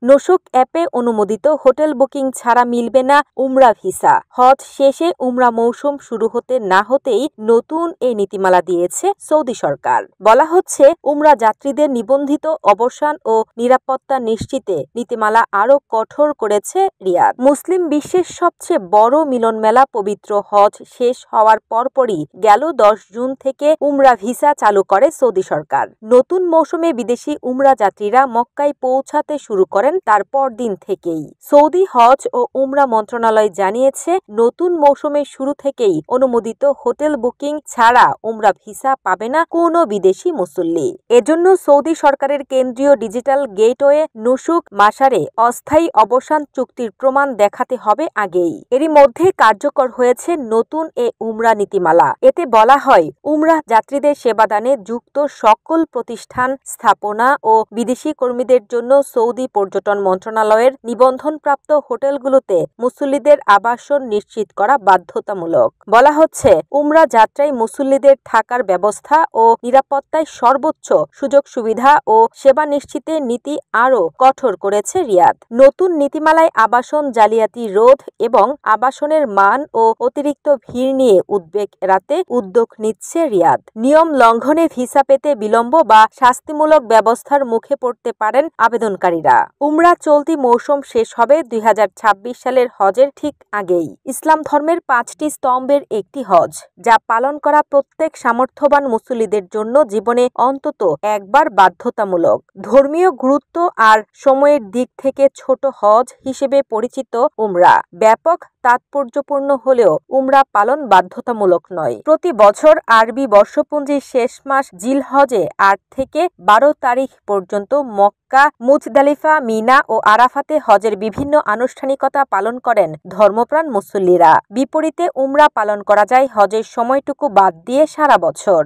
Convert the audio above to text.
Nusuk অ্যাপে অনুমোদিত hotel booking ছাড়া মিলবে না উমরা ভিসা। হজ শেষে উমরা মৌসুম শুরু হতে না হতেই নতুন এই নীতিমালা দিয়েছে সৌদি সরকার। বলা হচ্ছে, উমরা যাত্রীদের নিবন্ধিত অবসান ও নিরাপত্তা নিশ্চিতে নীতিমালা আরও কঠোর করেছে রিয়াদ। মুসলিম বিশ্বের সবচেয়ে বড় মিলন মেলা পবিত্র হজ শেষ হওয়ার পরপরই গেল 10 জুন থেকে উমরা ভিসা চালু করে সৌদি সরকার। নতুন মৌসুমে বিদেশি উমরা যাত্রীরা মক্কায় পৌঁছাতে শুরু করেন তার পরদিন থেকেই। সৌদি হজ ও উমরা মন্ত্রণালয় জানিয়েছে, নতুন মৌসুমের শুরু থেকেই অনুমোদিত হোটেল বুকিং ছাড়া উমরা ভিসা পাবে না কোনো বিদেশি মুসল্লি। এজন্য সৌদি সরকারের কেন্দ্রীয় ডিজিটাল গেটওয়ে নুসুক মাসারে অস্থায়ী অবসান চুক্তির প্রমাণ দেখাতে হবে আগেই। এরই মধ্যে কার্যকর হয়েছে নতুন এ উমরা নীতিমালা। এতে বলা হয়, উমরা যাত্রীদের সেবাদানে যুক্ত সকল প্রতিষ্ঠান, স্থাপনা ও বিদেশি কর্মীদের জন্য সৌদি পর্যটন মন্ত্রণালয়ের নিবন্ধনপ্রাপ্ত হোটেলগুলোতে মুসল্লিদের আবাসন নিশ্চিত করা বাধ্যতামূলক। বলা হচ্ছে, উমরা যাত্রায় মুসল্লিদের থাকার ব্যবস্থা ও নিরাপত্তায় সর্বোচ্চ সুযোগ সুবিধা ও সেবা নিশ্চিতে নীতি আরও কঠোর করেছে রিয়াদ। নতুন নীতিমালায় আবাসন জালিয়াতি রোধ এবং আবাসনের মান ও অতিরিক্ত ভিড় নিয়ে উদ্বেগ এড়াতে উদ্যোগ নিচ্ছে রিয়াদ। নিয়ম লঙ্ঘনে ভিসা পেতে বিলম্ব বা শাস্তিমূলক ব্যবস্থার মুখে পড়তে পারেন আবেদনকারীরা। উমরা চলতি মৌসুম শেষ হবে 2026 সালের হজের ঠিক আগেই। ইসলাম ধর্মের 5টি স্তম্ভের একটি হজ, যা পালন করা প্রত্যেক সামর্থ্যবান মুসল্লিদের জন্য জীবনে অন্তত একবার বাধ্যতামূলক। ধর্মীয় গুরুত্ব আর সময়ের দিক থেকে ছোট হজ হিসেবে পরিচিত উমরা ব্যাপক তাৎপর্যপূর্ণ হলেও উমরা পালন বাধ্যতামূলক নয়। প্রতি বছর আরবি বর্ষপঞ্জির শেষ মাস জিলহজে 8 থেকে 12 তারিখ পর্যন্ত মক্কা, মুজদালিফা, মিনা ও আরাফাতে হজের বিভিন্ন আনুষ্ঠানিকতা পালন করেন ধর্মপ্রাণ মুসল্লিরা। বিপরীতে উমরা পালন করা যায় হজের সময়টুকু বাদ দিয়ে সারা বছর।